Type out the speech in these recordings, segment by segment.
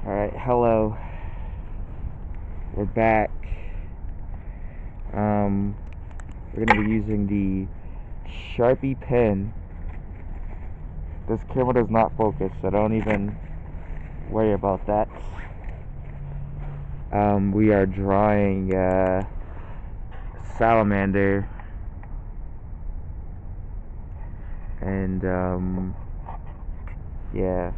Alright, hello. We're back. We're gonna be using the Sharpie pen. This camera does not focus, so don't even worry about that. We are drawing salamander, and yeah.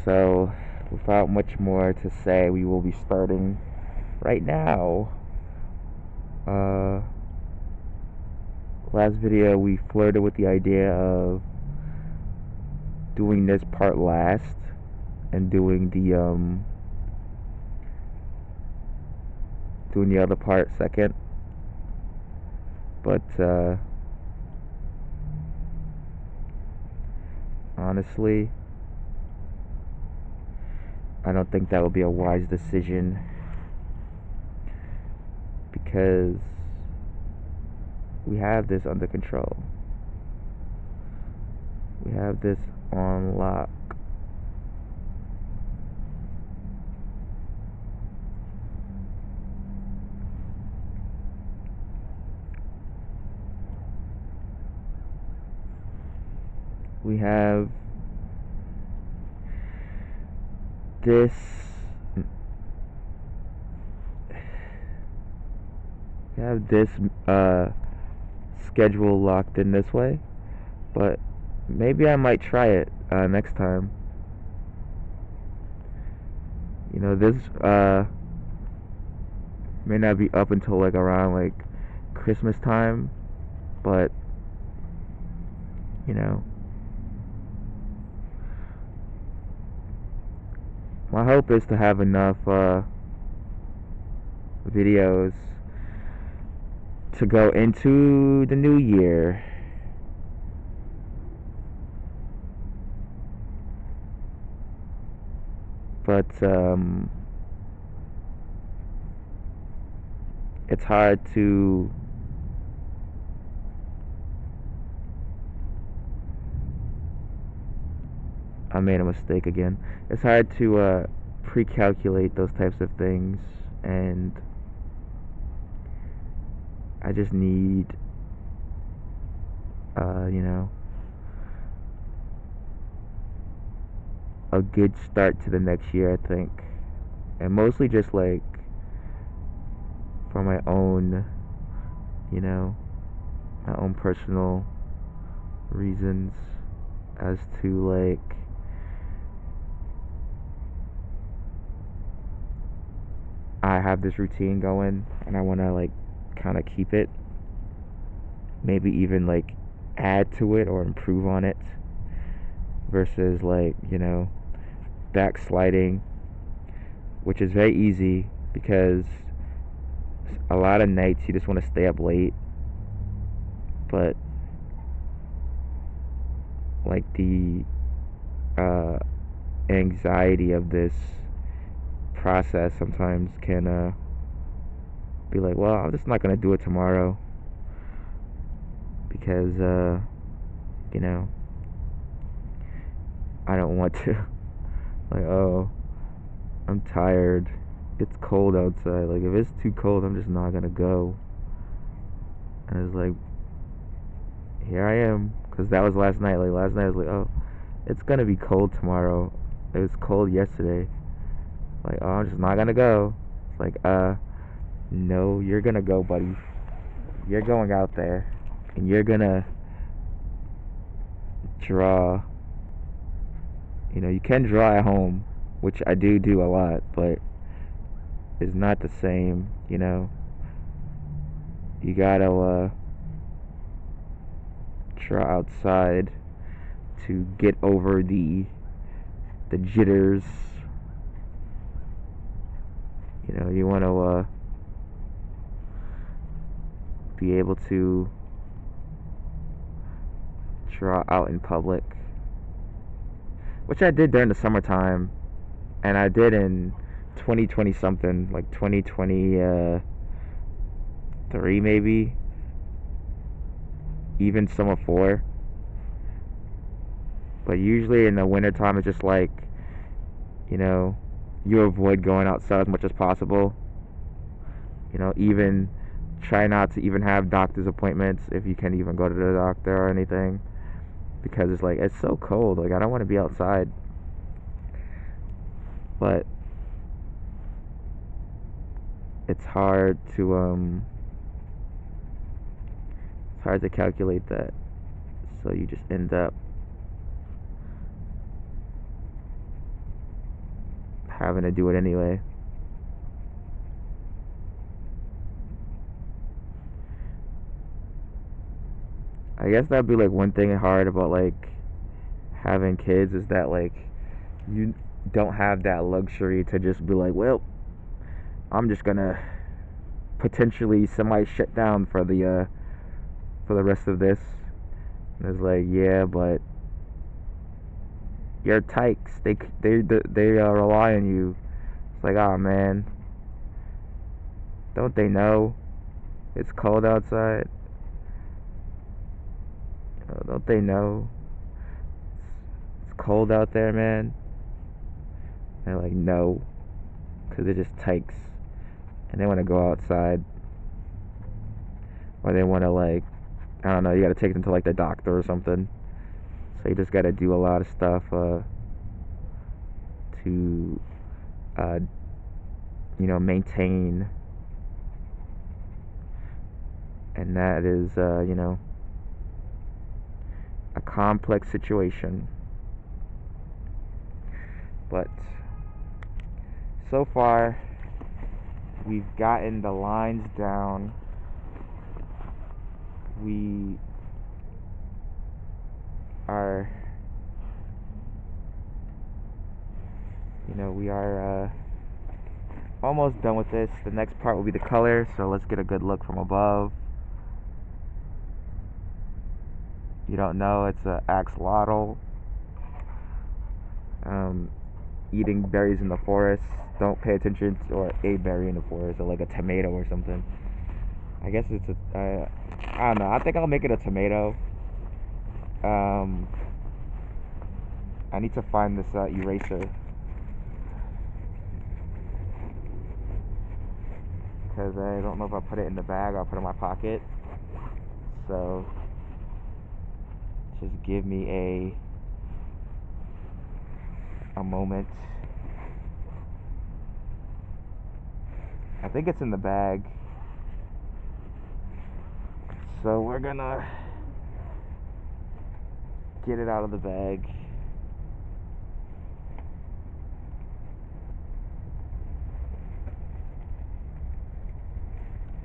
So, without much more to say, we will be starting right now. Last video we flirted with the idea of doing this part last and doing the other part second, but honestly, I don't think that would be a wise decision, because we have this under control. We have this on lock. We have this schedule locked in this way, but maybe I might try it next time. You know, this may not be up until like around like Christmas time, but you know, my hope is to have enough videos to go into the new year. But it's hard to I made a mistake again. It's hard to pre-calculate those types of things, and I just need you know, a good start to the next year, I think. And mostly just like for my own, you know, my own personal reasons as to like I have this routine going and I want to like kind of keep it, maybe even like add to it or improve on it, versus like, you know, backsliding, which is very easy because a lot of nights you just want to stay up late, but like the anxiety of this process sometimes can be like, well, I'm just not gonna do it tomorrow because you know, I don't want to. Like, oh, I'm tired, it's cold outside. Like, if it's too cold, I'm just not gonna go. And it's like, here I am, because that was last night. Like, last night I was like, oh, it's gonna be cold tomorrow. It was cold yesterday. Like, oh, I'm just not gonna go. It's like, no, you're gonna go, buddy. You're going out there, and you're gonna draw. You know, you can draw at home, which I do a lot, but it's not the same, you know. You gotta draw outside to get over the jitters. You know, you want to be able to draw out in public, which I did during the summertime, and I did in 2020 something, like 2023 maybe, even summer 4. But usually in the wintertime it's just like you know, you avoid going outside as much as possible. You know, even try not to even have doctor's appointments if you can even go to the doctor or anything, because it's like it's so cold. Like I don't want to be outside, but it's hard to calculate that. So you just end up having to do it anyway. I guess that'd be like one thing hard about like having kids is that like you don't have that luxury to just be like, well, I'm just gonna potentially semi shut down for the rest of this. And it's like, yeah, but your tykes, they rely on you. It's like, oh man, don't they know it's cold outside? Don't they know it's cold out there, man? And they're like, no, because they're just tykes, and they want to go outside, or they want to like, I don't know, you got to take them to like the doctor or something. So you just got to do a lot of stuff to uh, maintain, and that is a complex situation. But so far we've gotten the lines down. We are almost done with this. The next part will be the color, so let's get a good look from above. You don't know, it's a axolotl eating berries in the forest. Don't pay attention to, or a berry in the forest, or like a tomato or something. I guess it's I don't know, I think I'll make it a tomato. I need to find this eraser, because I don't know if I put it in the bag or I'll put it in my pocket. So just give me a moment. I think it's in the bag. So we're gonna get it out of the bag.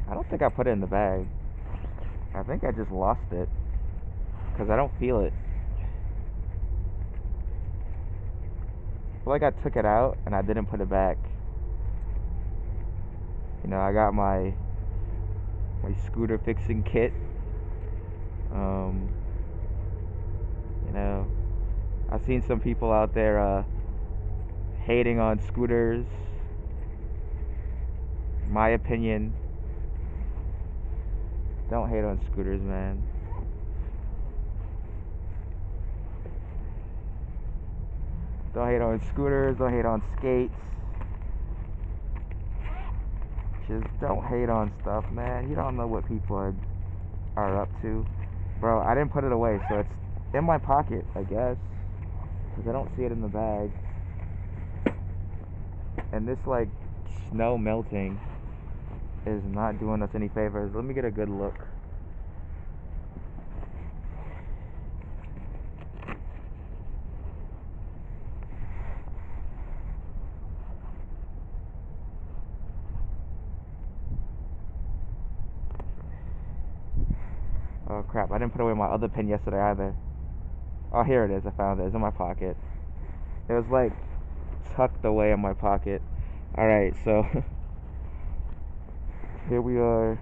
I don't think I put it in the bag. I think I just lost it, because I don't feel it. I feel like I took it out and I didn't put it back. I got my scooter fixing kit. I've seen some people out there hating on scooters. My opinion, don't hate on scooters, man. Don't hate on scooters, don't hate on skates. Just don't hate on stuff, man. You don't know what people are up to. Bro, I didn't put it away, so it's in my pocket, I guess, because I don't see it in the bag. And this, like, snow melting is not doing us any favors. Let me get a good look. Oh crap, I didn't put away my other pen yesterday either. Oh, here it is, I found it. It's in my pocket. It was like tucked away in my pocket. Alright, so here we are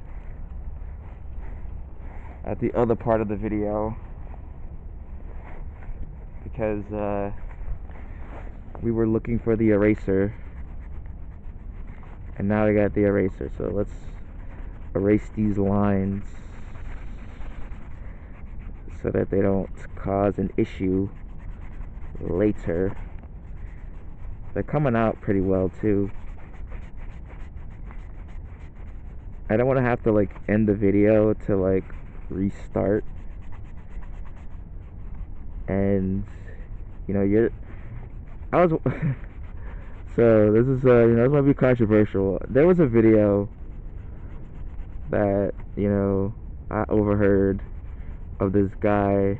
at the other part of the video, because we were looking for the eraser, and now we got the eraser. So let's erase these lines so that they don't cause an issue later. They're coming out pretty well too. I don't want to have to like end the video to like restart. And you know, you're I was so this is this might be controversial. There was a video that, I overheard of this guy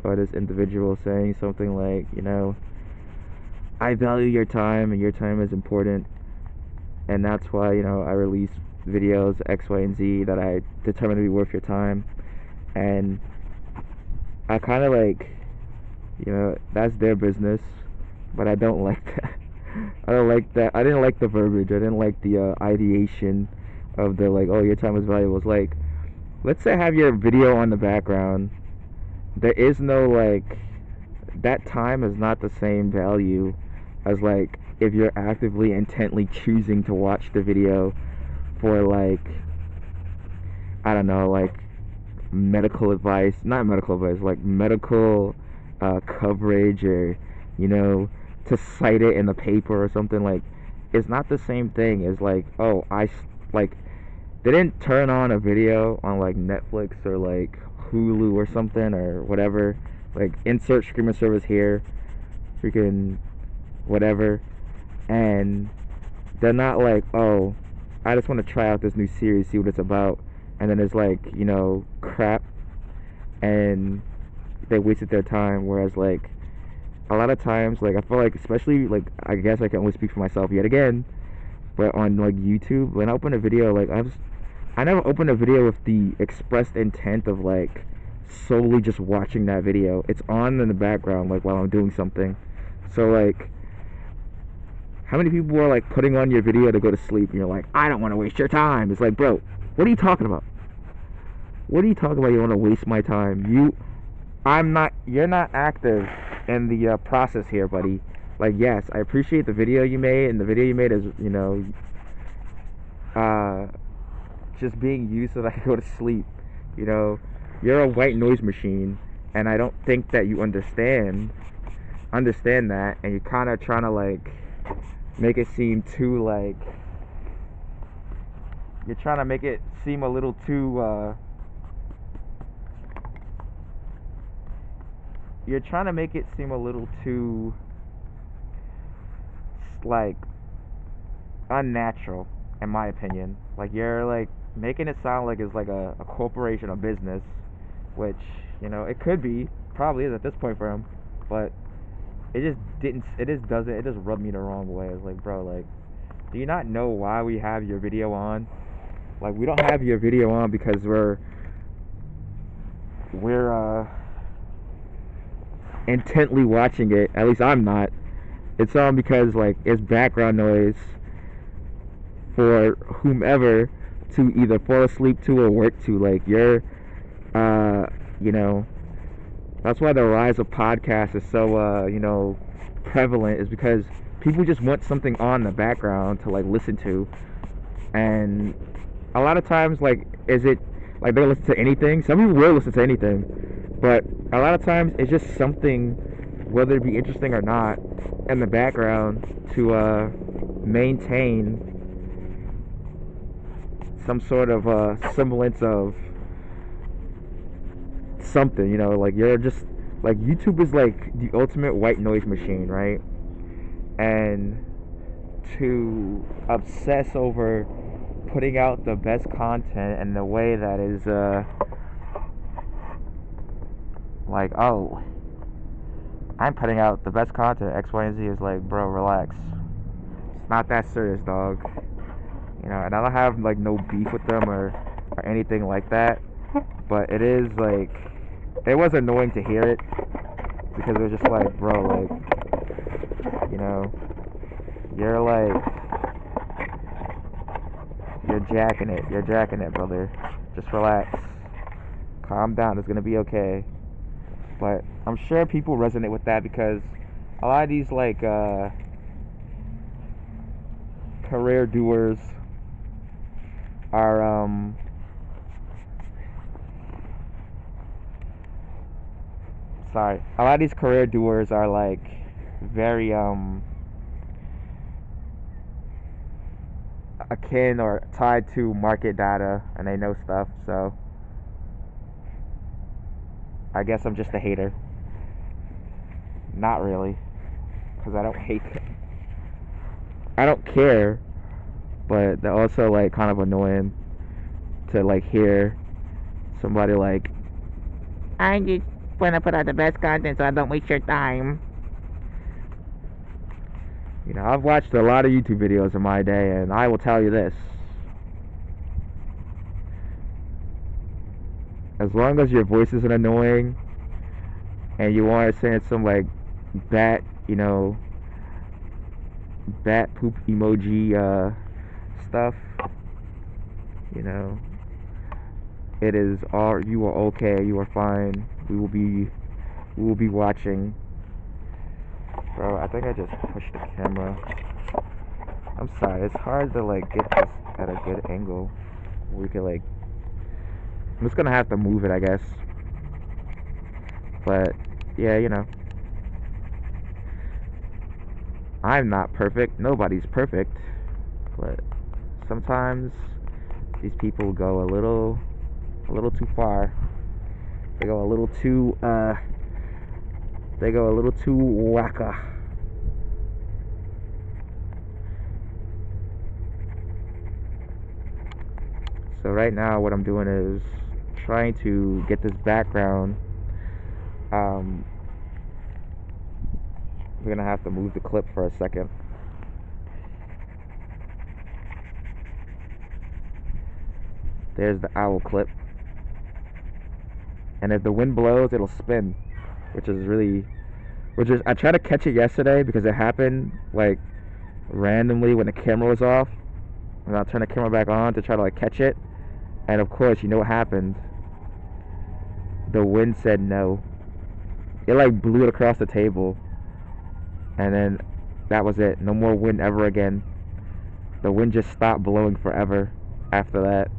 or this individual saying something like, I value your time and your time is important, and that's why, I release videos X, Y, and Z that I determine to be worth your time. And I kind of like, that's their business, but I don't like that. I don't like that. I didn't like the verbiage. I didn't like the ideation of the like, oh, your time is valuable. It's like, let's say I have your video on the background. There is no like, that time is not the same value as like if you're actively intently choosing to watch the video for like, I don't know, like medical advice, not medical advice, like medical coverage, or to cite it in the paper or something. Like, it's not the same thing as like, oh, like, they didn't turn on a video on like Netflix or like Hulu or something or whatever, like insert streaming service here, freaking whatever, and they're not like, oh, I just want to try out this new series, see what it's about, and then it's like, crap, and they wasted their time. Whereas like a lot of times, like I feel like, especially like, I guess I can only speak for myself yet again, but on like YouTube, when I open a video, like I never open a video with the expressed intent of like solely just watching that video. It's on in the background like while I'm doing something. So like, how many people are like putting on your video to go to sleep and you're like, I don't want to waste your time? It's like, bro, what are you talking about? What are you talking about? You want to waste my time? You're not active in the process here, buddy. Like, yes, I appreciate the video you made, and the video you made is, just being used so that I can go to sleep. You're a white noise machine, and I don't think that you understand that, and you're kind of trying to like make it seem too like, you're trying to make it seem a little too you're trying to make it seem a little too like unnatural, in my opinion. Like, you're like making it sound like it's like a corporation, a business, which, it could be, probably is at this point for him, but it just rubbed me the wrong way. It's like, bro, like, do you not know why we have your video on? Like, we don't have your video on because we're intently watching it. At least I'm not. It's on because like it's background noise for whomever to either fall asleep to or work to. Like, you're that's why the rise of podcasts is so prevalent, is because people just want something on the background to like listen to. And a lot of times, like, is it like they'll listen to anything? Some people will listen to anything, but a lot of times it's just something, whether it be interesting or not, in the background to maintain some sort of semblance of something. Like, you're just like, YouTube is like the ultimate white noise machine, right? And to obsess over putting out the best content in the way that is like, oh, I'm putting out the best content X, Y, and Z, is like, bro, relax. It's not that serious, dog. And I don't have like no beef with them or anything like that, but it is like, it was annoying to hear it, because it was just like, bro, like, you're like, you're jacking it, brother. Just relax, calm down, it's gonna be okay. But I'm sure people resonate with that, because a lot of these like career doers are a lot of these career doers are like very akin or tied to market data and they know stuff. So I guess I'm just a hater. Not really, because I don't hate them. I don't care, but they're also like kind of annoying to like hear somebody like, I just want to put out the best content so I don't waste your time. You know, I've watched a lot of YouTube videos in my day, and I will tell you this. As long as your voice isn't annoying, and you want to send some like bat, you know, bat poop emoji stuff, you know, it is all, you are okay, you are fine. We will be watching. Bro, I think I just pushed the camera. I'm sorry, it's hard to like get this at a good angle. We could like, I'm just gonna have to move it, I guess. But yeah, you know, I'm not perfect. Nobody's perfect. But sometimes these people go a little too far. They go a little too wacka. So right now what I'm doing is trying to get this background. We're gonna have to move the clip for a second. There's the owl clip. And if the wind blows, it'll spin, which is I tried to catch it yesterday because it happened like randomly when the camera was off, and I'll turn the camera back on to try to like catch it, and of course, you know what happened? The wind said no. It like blew it across the table, and then that was it. No more wind ever again. The wind just stopped blowing forever after that.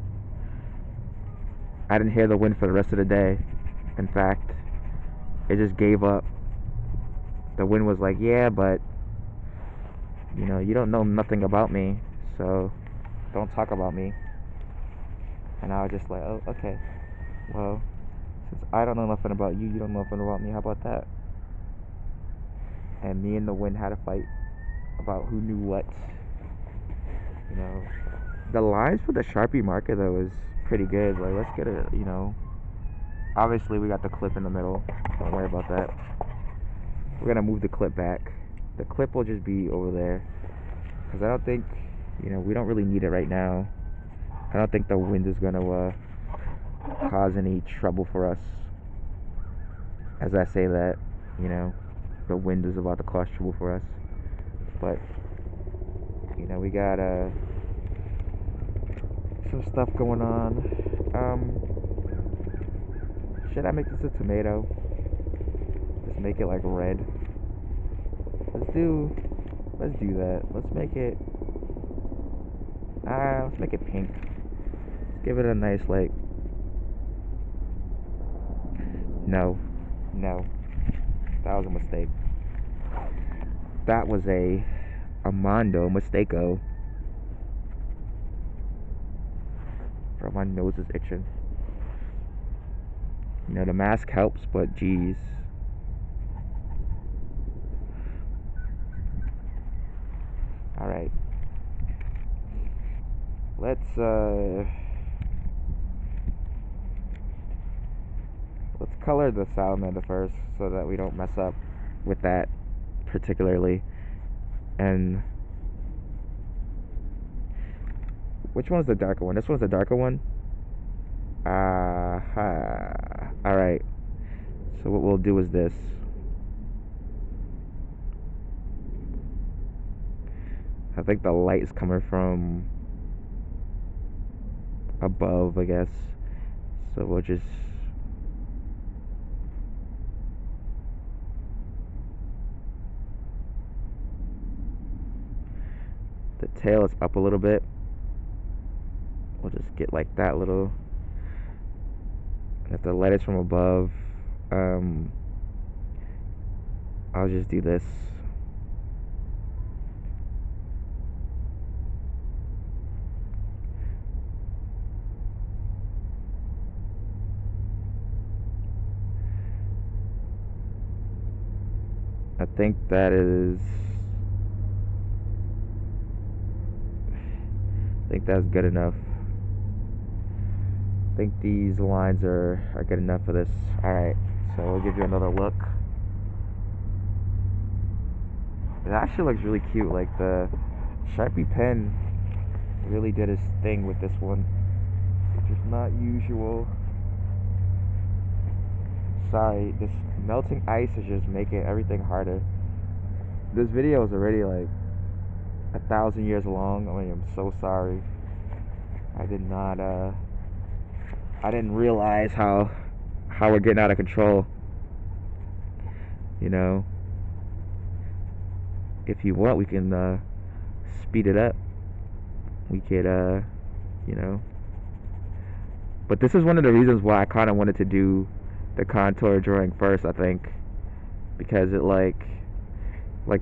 I didn't hear the wind for the rest of the day. In fact, it just gave up. The wind was like, yeah, but you know, you don't know nothing about me, so don't talk about me. And I was just like, oh, okay. Well, since I don't know nothing about you, you don't know nothing about me, how about that? And me and the wind had a fight about who knew what. You know, the lines for the Sharpie marker though is pretty good. Like, let's get it, you know. Obviously, we got the clip in the middle. Don't worry about that. We're gonna move the clip back. The clip will just be over there, because I don't think, you know, we don't really need it right now. I don't think the wind is gonna cause any trouble for us. As I say that, you know, the wind is about to cause trouble for us. But you know, we got some stuff going on. Should I make this a tomato? Just make it like red. Let's do that. Let's make it pink. Let's give it a nice like, no, that was a mistake. That was a mondo mistake-o. Bro, my nose is itching. You know, the mask helps, but geez. Alright. Let's color the salamander first so that we don't mess up with that particularly. And which one's the darker one? This one's the darker one? Alright. So what we'll do is this. I think the light is coming from above, I guess. So we'll just the tail is up a little bit. We'll just get like that little. And if the light is from above, I'll just do this. think that is, I think that's good enough. I think these lines are good enough for this. Alright, so we'll give you another look. It actually looks really cute. Like, the Sharpie pen really did its thing with this one, which is not usual. Sorry, this melting ice is just making everything harder. This video is already like 1,000 years long. I mean, I'm so sorry. I didn't realize how we're getting out of control. You know, if you want, we can speed it up. We could, you know. But this is one of the reasons why I kind of wanted to do the contour drawing first, I think, because it like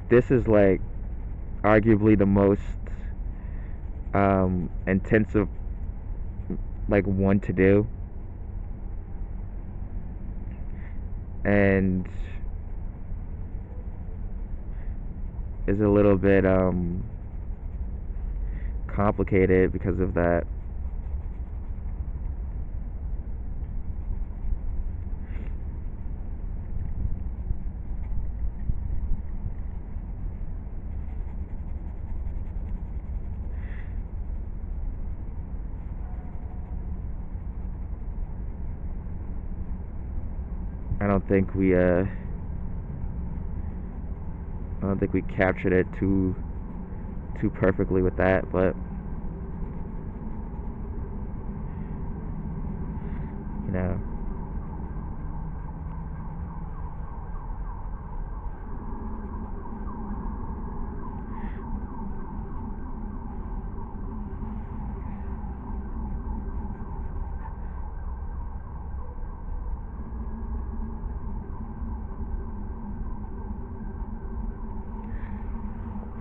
this is like arguably the most intensive like one to do, and is a little bit complicated because of that. I don't think we captured it too perfectly with that, but you know.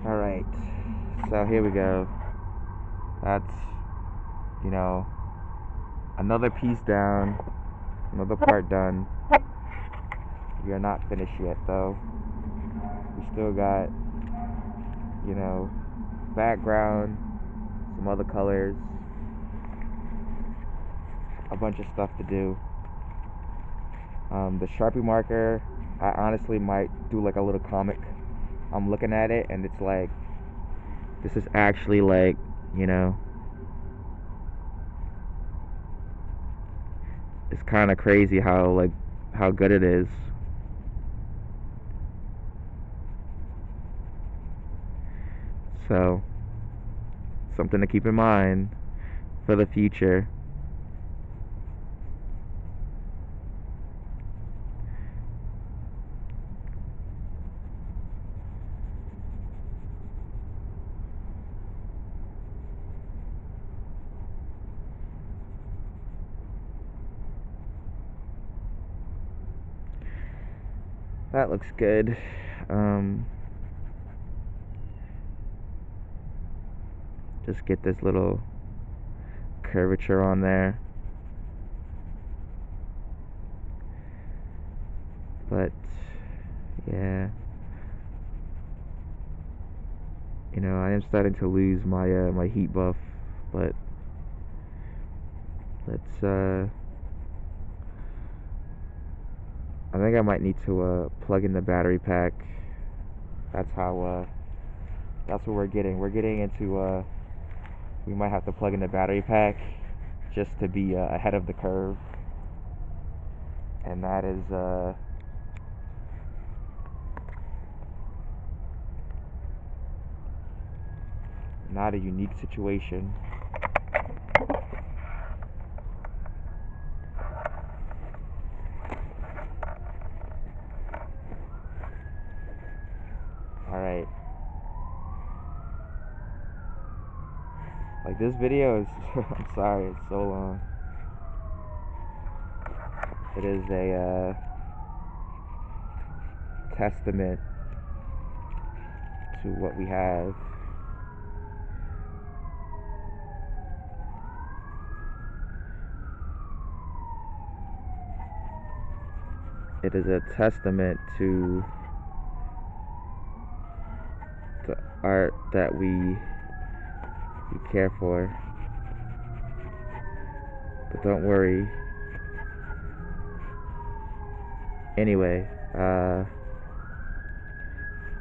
Alright, so here we go. That's, you know, another piece down, another part done. We are not finished yet, though. We still got, you know, background, some other colors, a bunch of stuff to do. The Sharpie marker, I honestly might do like a little comic. I'm looking at it and it's like, this is actually like, you know, it's kind of crazy how good it is. So, something to keep in mind for the future. That looks good. Just get this little curvature on there. But yeah, you know, I am starting to lose my my heat buff, but let's I think I might need to plug in the battery pack. That's how that's what we're getting. We're getting into we might have to plug in the battery pack just to be ahead of the curve. And that is not a unique situation. Alright. Like, this video is I'm sorry, it's so long. It is a testament to what we have. It is a testament to the art that we care for. But don't worry. Anyway,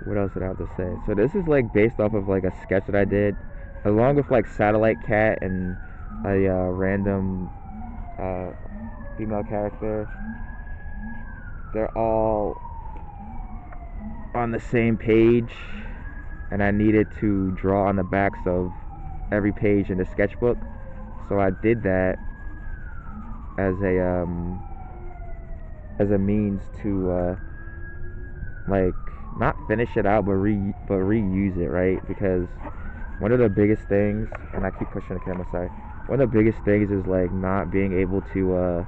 what else did I have to say? So this is like based off of like a sketch that I did, along with like Satellite Cat and a random female character. They're all on the same page, and I needed to draw on the backs of every page in the sketchbook. So I did that as a means to like not finish it out, but reuse it, right? Because one of the biggest things, and I keep pushing the camera, sorry. One of the biggest things is like not being able to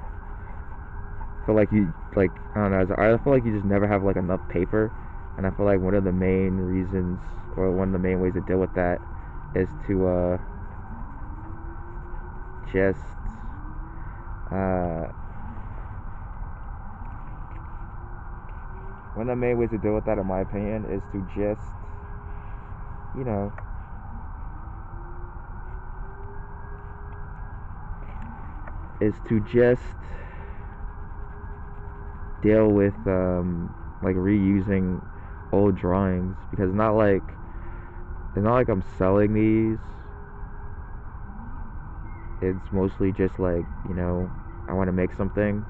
feel like you, like, I don't know, as an artist, I feel like you just never have like enough paper, and I feel like one of the main reasons, or one of the main ways to deal with that, is to just one of the main ways to deal with that, in my opinion, is to just, you know, deal with like reusing old drawings, because it's not like I'm selling these. It's mostly just like, you know, I want to make something,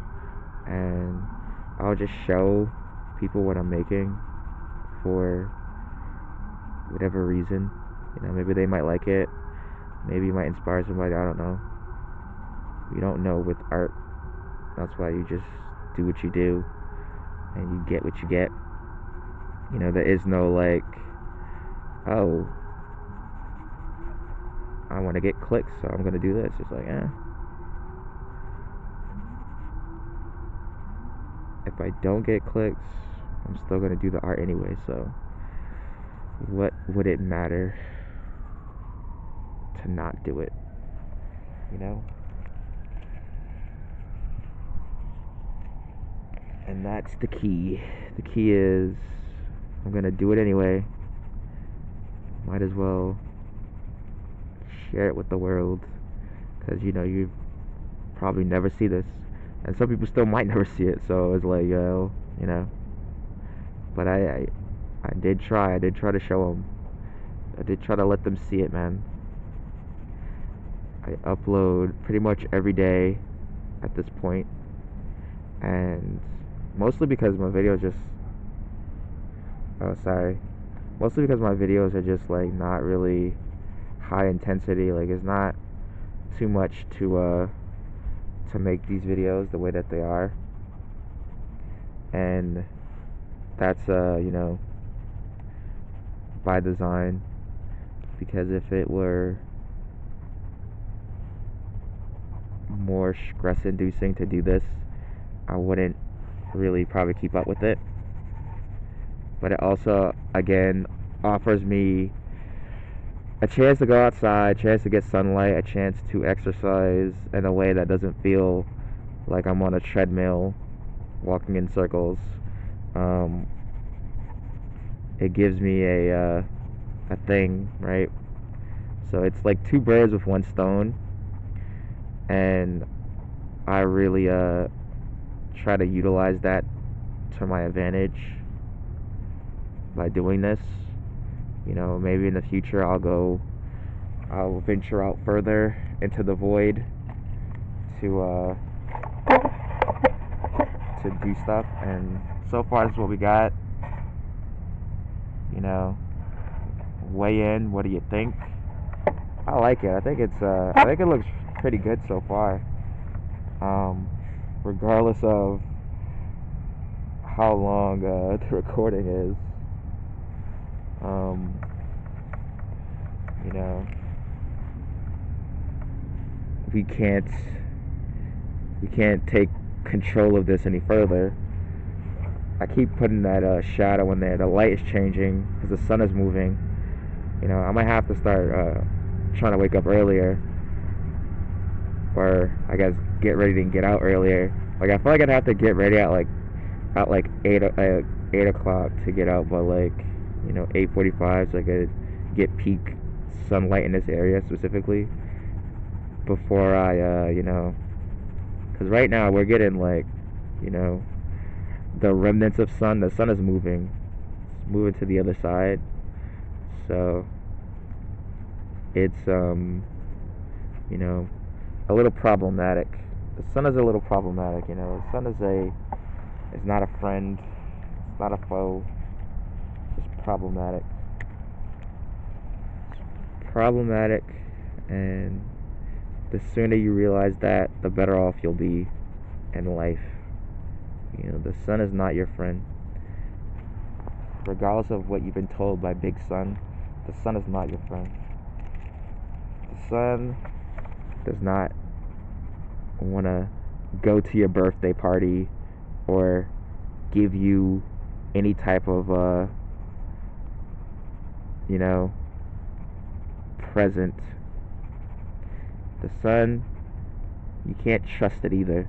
and I'll just show people what I'm making for whatever reason. You know, maybe they might like it, maybe it might inspire somebody, I don't know. You don't know with art. That's why you just do what you do, and you get what you get. You know, there is no like, oh, I want to get clicks, so I'm gonna do this. It's like, if I don't get clicks, I'm still gonna do the art anyway, so what would it matter to not do it, you know? And that's the key. The key is, I'm gonna do it anyway. Might as well share it with the world, because, you know, you probably never see this, and some people still might never see it, so it's like, you know. But I did try to show them. I did try to let them see it, man. I upload pretty much every day at this point, and mostly because my videos just, mostly because my videos are just like not really high intensity. Like, it's not too much to make these videos the way that they are, and that's you know, by design, because if it were more stress inducing to do this, I wouldn't really probably keep up with it. But it also, again, offers me a chance to go outside, a chance to get sunlight, a chance to exercise in a way that doesn't feel like I'm on a treadmill walking in circles. It gives me a thing, right? So it's like two birds with one stone, and I really try to utilize that to my advantage by doing this. You know, maybe in the future I'll venture out further into the void to do stuff, and so far this is what we got. You know, weigh in, what do you think? I like it. I think it looks pretty good so far. Regardless of how long the recording is. You know, we can't take control of this any further. I keep putting that shadow in there. The light is changing because the sun is moving. You know, I might have to start trying to wake up earlier, or I guess get ready and get out earlier. Like, I feel like I'd have to get ready at like 8 o'clock to get out, but like, 8:45, so I could get peak sunlight in this area specifically before I, because right now we're getting like, you know, the remnants of sun. The sun is moving. It's moving to the other side. So it's, a little problematic. The sun is a little problematic, The sun is not a friend. It's not a foe. It's just problematic. It's problematic, and the sooner you realize that, the better off you'll be in life. The sun is not your friend. Regardless of what you've been told by Big Sun, the sun is not your friend. The sun does not want to go to your birthday party or give you any type of present. The sun, you can't trust it either,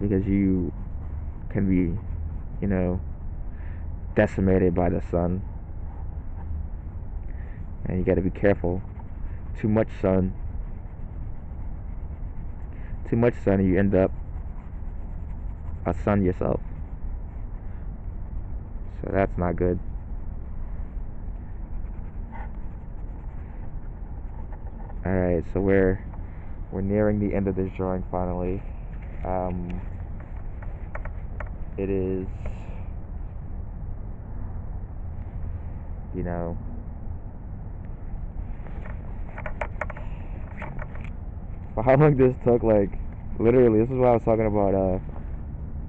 because you can be decimated by the sun, and you got to be careful. Too much sun, you end up a sun yourself. So that's not good. Alright, so we're nearing the end of this drawing finally. It is, for how long this took, like, literally, this is what I was talking about,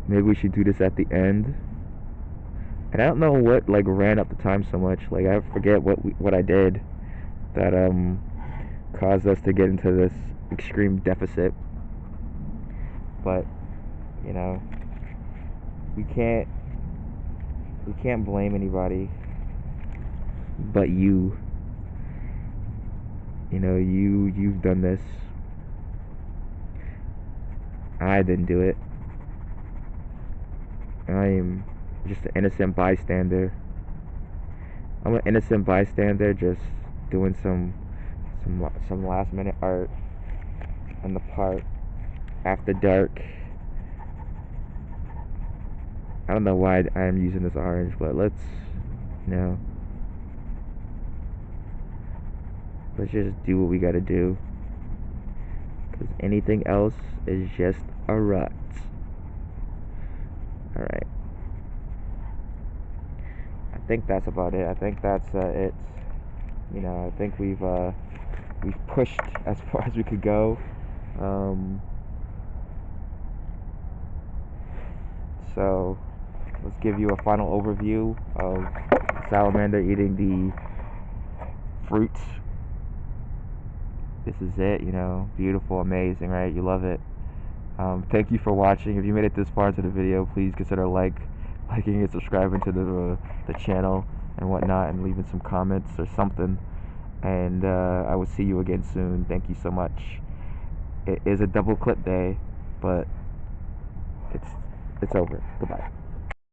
maybe we should do this at the end. And I don't know what, like, ran up the time so much. Like, I forget what I did that, caused us to get into this extreme deficit. But, we can't blame anybody but you. You've done this. I didn't do it. I am just an innocent bystander. I'm an innocent bystander, just doing some last minute art in the park after dark. I don't know why I am using this orange, but let's just do what we gotta do, because anything else is just a rut. Alright, I think that's about it. I think that's it. I think we've pushed as far as we could go. So let's give you a final overview of salamander eating the fruit. This is it, beautiful, amazing, right? You love it. Thank you for watching. If you made it this far into the video, please consider liking and subscribing to the channel and whatnot, and leaving some comments or something. And I will see you again soon. Thank you so much. It is a double clip day, but it's over. Goodbye.